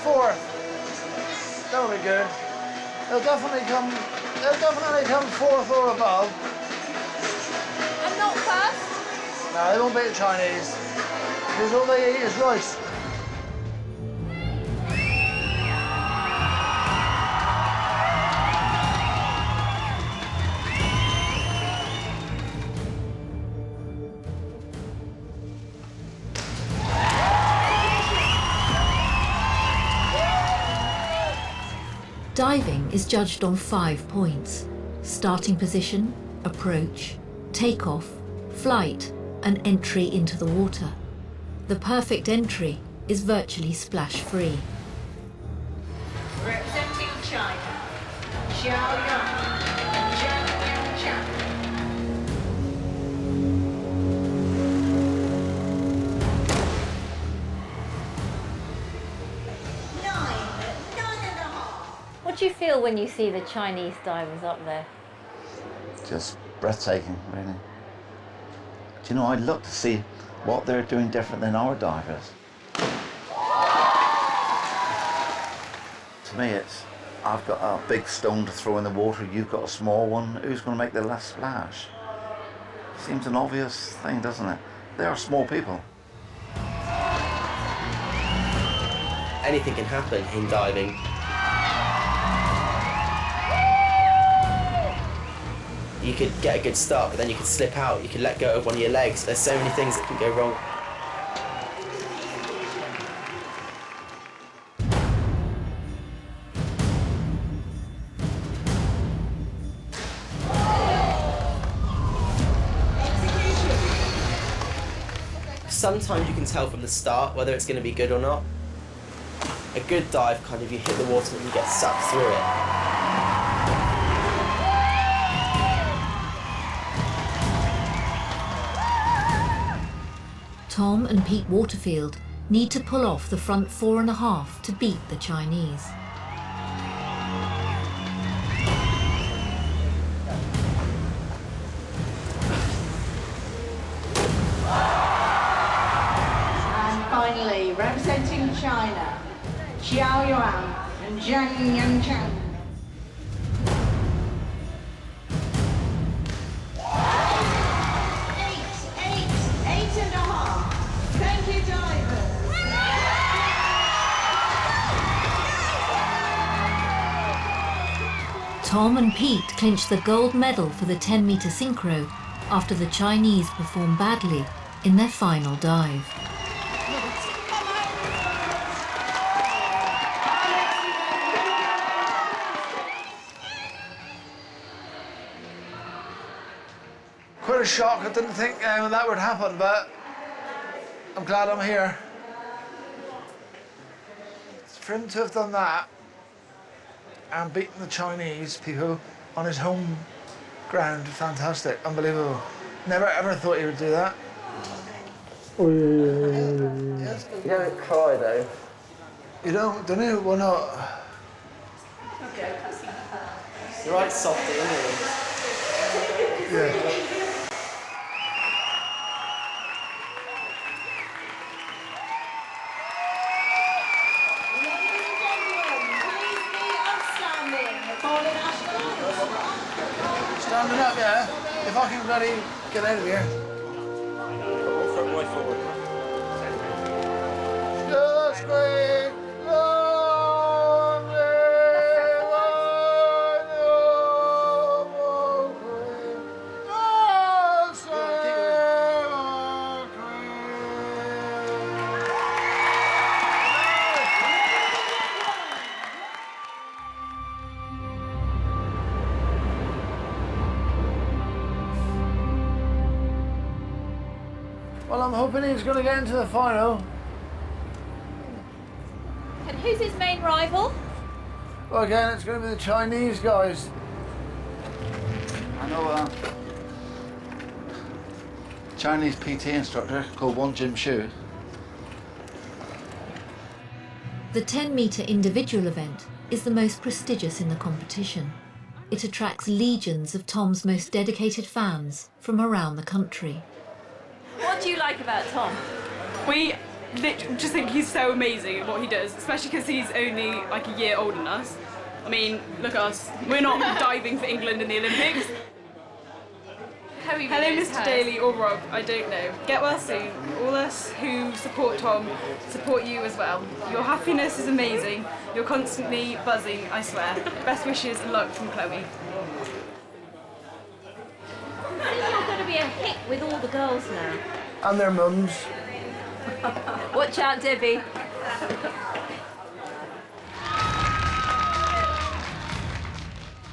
Fourth. That'll be good. They'll definitely come fourth or above. And not first? No, they won't beat the Chinese. Because all they eat is rice. Diving is judged on 5 points: starting position, approach, takeoff, flight, and entry into the water. The perfect entry is virtually splash-free. Representing China, Xiao Yang and Zhang Yangchang. What do you feel when you see the Chinese divers up there? Just breathtaking, really. Do you know, I'd look to see what they're doing different than our divers. To me, it's, I've got a big stone to throw in the water, you've got a small one, who's going to make the last splash? Seems an obvious thing, doesn't it? They are small people. Anything can happen in diving. You could get a good start, but then you could slip out, you could let go of one of your legs. There's so many things that can go wrong. Sometimes you can tell from the start whether it's going to be good or not. A good dive, kind of, you hit the water and you get sucked through it. Tom and Pete Waterfield need to pull off the front 4.5 to beat the Chinese. And finally, representing China, Xiao Yuan and Zhang Yangchang. Tom and Pete clinched the gold medal for the 10-metre synchro after the Chinese performed badly in their final dive. Quite a shock. I didn't think that would happen, but I'm glad I'm here. For him to have done that and beaten the Chinese people on his home ground, fantastic, unbelievable. Never ever thought he would do that. You don't cry though. You don't you? Why not? You're right soft, isn't Yeah. Standing up, yeah. If I can bloody get out of here. Just wait, long live our noble queen. God save our Well, I'm hoping he's going to get into the final. And who's his main rival? Well, again, it's going to be the Chinese guys. I know a Chinese PT instructor called Wang Jim-Shu. The 10-metre individual event is the most prestigious in the competition. It attracts legions of Tom's most dedicated fans from around the country. What do you like about Tom? We literally just think he's so amazing at what he does, especially because he's only like a year older than us. I mean, look at us. We're not diving for England in the Olympics. Hello, Mr. Daley or Rob, I don't know. Get well soon. All us who support Tom support you as well. Your happiness is amazing. You're constantly buzzing, I swear. Best wishes and luck from Chloe. I think you're going to be a hit with all the girls now. And their mums. Watch out, Debbie.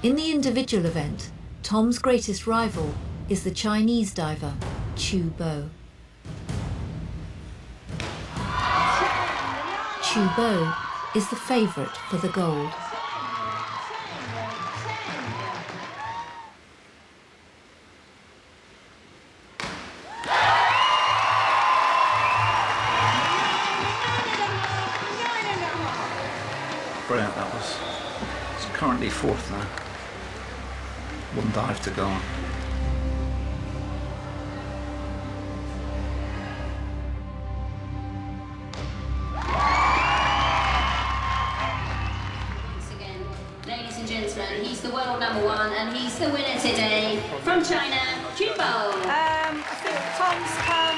In the individual event, Tom's greatest rival is the Chinese diver, Chu Bo. Chu Bo is the favourite for the gold. Brilliant, that was. It's currently fourth now. One dive to go. Ladies and gentlemen, he's the world number one and he's the winner today from China, Chu Bo. I think Tom's come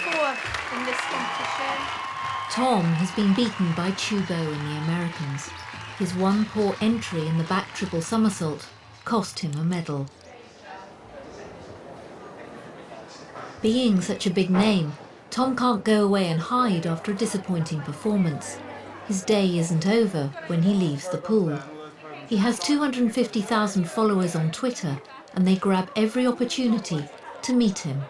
fourth in this competition. Tom has been beaten by Chu Bo and the Americans. His one poor entry in the back triple somersault cost him a medal. Being such a big name, Tom can't go away and hide after a disappointing performance. His day isn't over when he leaves the pool. He has 250,000 followers on Twitter, and they grab every opportunity to meet him.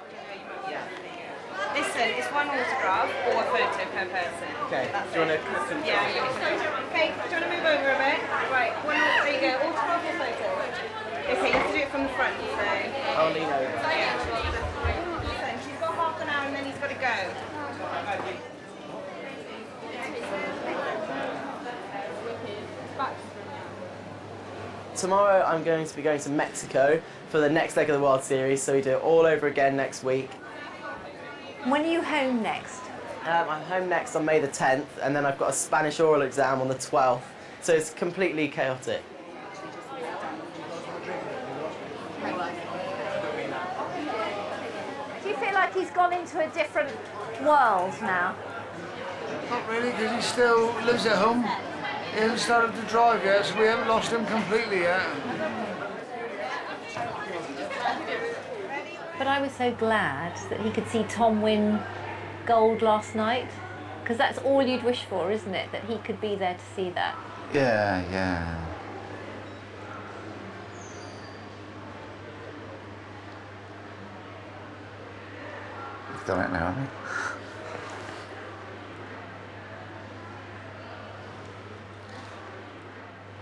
Listen, it's one autograph or a photo per person. Okay, do you want to... Yeah, you okay, do you want to move over a bit? Right, there you go, autograph or photo? Okay, you have to do it from the front, so... I'll lean over. Yeah. Listen, she's got half an hour and then he's got to go. Tomorrow I'm going to be going to Mexico for the next leg of the World Series, so we do it all over again next week. When are you home next? I'm home next on May the 10th, and then I've got a Spanish oral exam on the 12th, so it's completely chaotic. Do you feel like he's gone into a different world now? Not really, because he still lives at home. He hasn't started to drive yet, so we haven't lost him completely yet. But I was so glad that he could see Tom win gold last night, because that's all you'd wish for, isn't it? That he could be there to see that. Yeah, yeah. We've done it now, haven't we?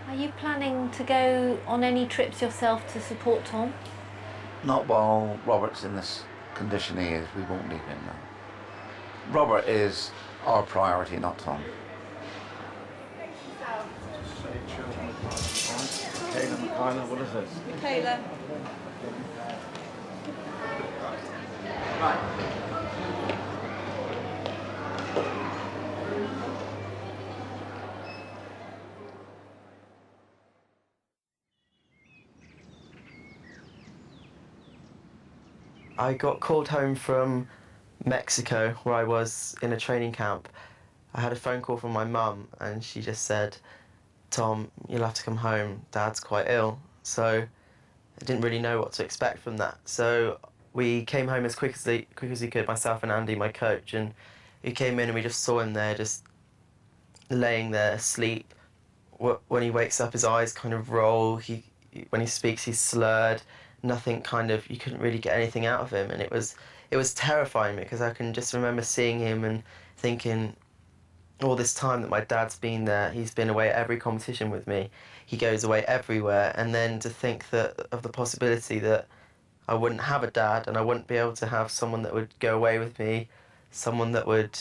Are you planning to go on any trips yourself to support Tom? Not while Robert's in this condition he is. We won't leave him now. Robert is our priority, not Tom. Michaela, what is this? Michaela. I got called home from Mexico, where I was in a training camp. I had a phone call from my mum, and she just said, "Tom, you'll have to come home. Dad's quite ill." So I didn't really know what to expect from that. So we came home as quick as we could, myself and Andy, my coach, and we came in and we just saw him there, just laying there asleep. When he wakes up, his eyes kind of roll. When he speaks, he's slurred. Nothing kind of, you couldn't really get anything out of him, and it was terrifying me, because I can just remember seeing him and thinking, all this time that my dad's been there, he's been away at every competition with me, he goes away everywhere, and then to think that of the possibility that I wouldn't have a dad and I wouldn't be able to have someone that would go away with me, someone that would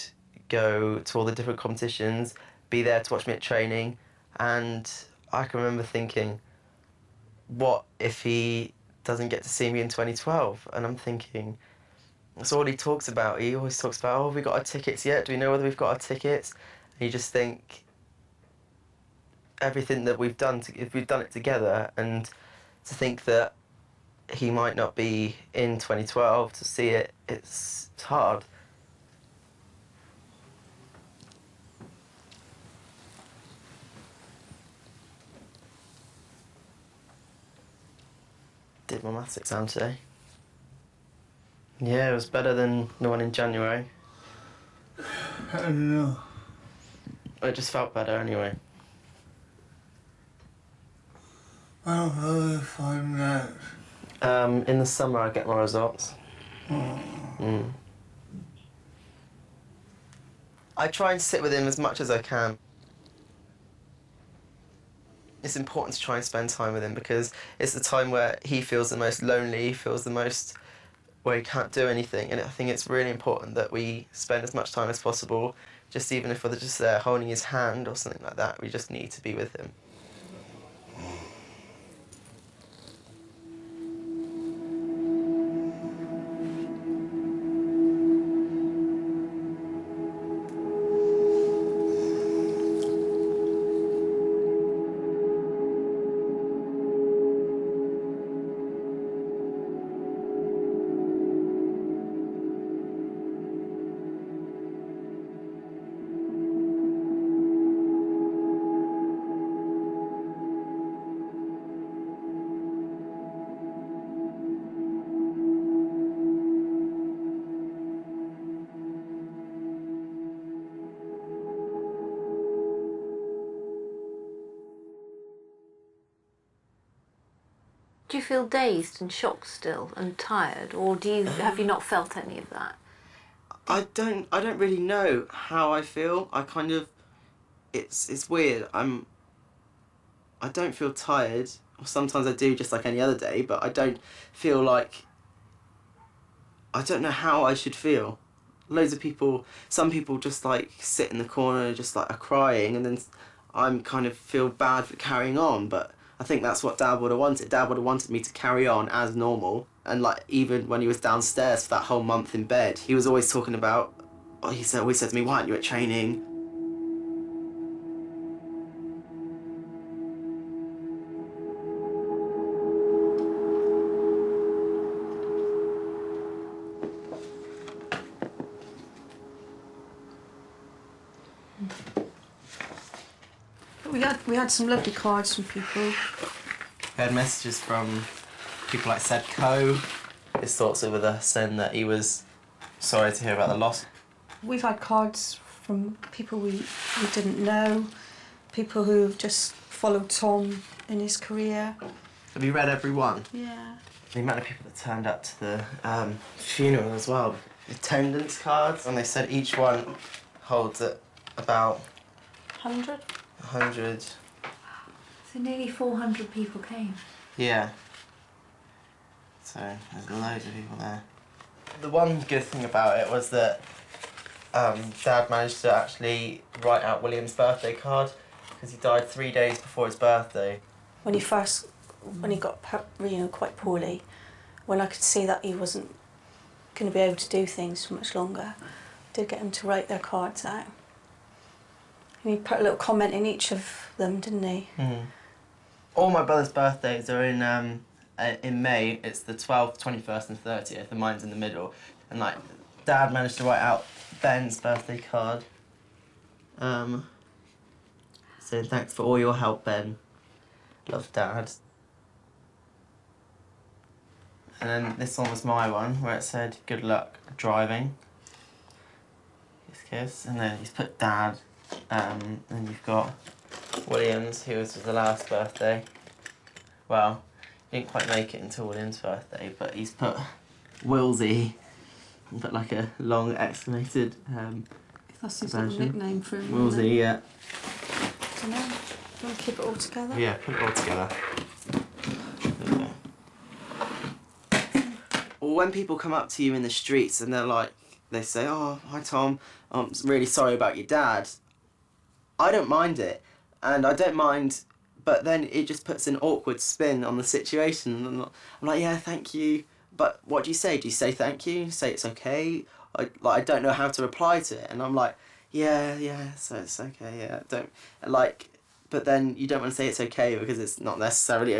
go to all the different competitions, be there to watch me at training. And I can remember thinking, what if he doesn't get to see me in 2012? And I'm thinking, That's all he talks about. He always talks about, oh, have we got our tickets yet? Do we know whether we've got our tickets? And you just think everything that we've done, if we've done it together, and to think that he might not be in 2012 to see it, it's hard. Did my maths exam today. Yeah, it was better than the one in January. I don't know. It just felt better anyway. Well, how do you find out? In the summer I get my results. I try and sit with him as much as I can. It's important to try and spend time with him because it's the time where he feels the most lonely, he feels the most where he can't do anything, and I think it's really important that we spend as much time as possible, just even if we're just there holding his hand or something like that, we just need to be with him. Do you feel dazed and shocked still and tired, or have you not felt any of that? I don't really know how I feel. I kind of, it's weird. I don't feel tired. Sometimes I do, just like any other day, but I don't feel like, I don't know how I should feel. Loads of people, some people just like sit in the corner just like are crying, and then I'm kind of feel bad for carrying on, but I think that's what Dad would have wanted. Dad would have wanted me to carry on as normal. And like even when he was downstairs for that whole month in bed, he was always talking about, he always said to me, why aren't you at training? We had some lovely cards from people. We had messages from people like Said Coe. His thoughts were with us, saying that he was sorry to hear about the loss. We've had cards from people we didn't know, people who've just followed Tom in his career. Have you read every one? Yeah. The amount of people that turned up to the funeral as well. Attendance cards, and they said each one holds about 100? 100. So nearly 400 people came. Yeah. So there's loads of people there. The one good thing about it was that Dad managed to actually write out William's birthday card because he died 3 days before his birthday. When he got quite poorly, when I could see that he wasn't going to be able to do things for much longer, I did get him to write their cards out. And he put a little comment in each of them, didn't he? Mm. All my brother's birthdays are in May. It's the 12th, 21st and 30th, and mine's in the middle. And like, Dad managed to write out Ben's birthday card. Saying thanks for all your help, Ben. Love, Dad. And then this one was my one, where it said, good luck driving. Kiss. And then he's put Dad. Then you've got Williams, who was the last birthday. Well, he didn't quite make it until William's birthday, but he's put Willsy, and put like a long exclamated That's his little nickname for him. Willsy, yeah. I don't know. Do you want to keep it all together? Yeah, put it all together. Or when people come up to you in the streets and they're like, they say, oh, hi Tom, I'm really sorry about your dad. I don't mind it, and I don't mind, but then it just puts an awkward spin on the situation, and I'm like, yeah, thank you, but what do you say? Do you say thank you? Say it's okay? I don't know how to reply to it, and I'm like, yeah, so it's okay, yeah, don't, like, but then you don't want to say it's okay because it's not necessarily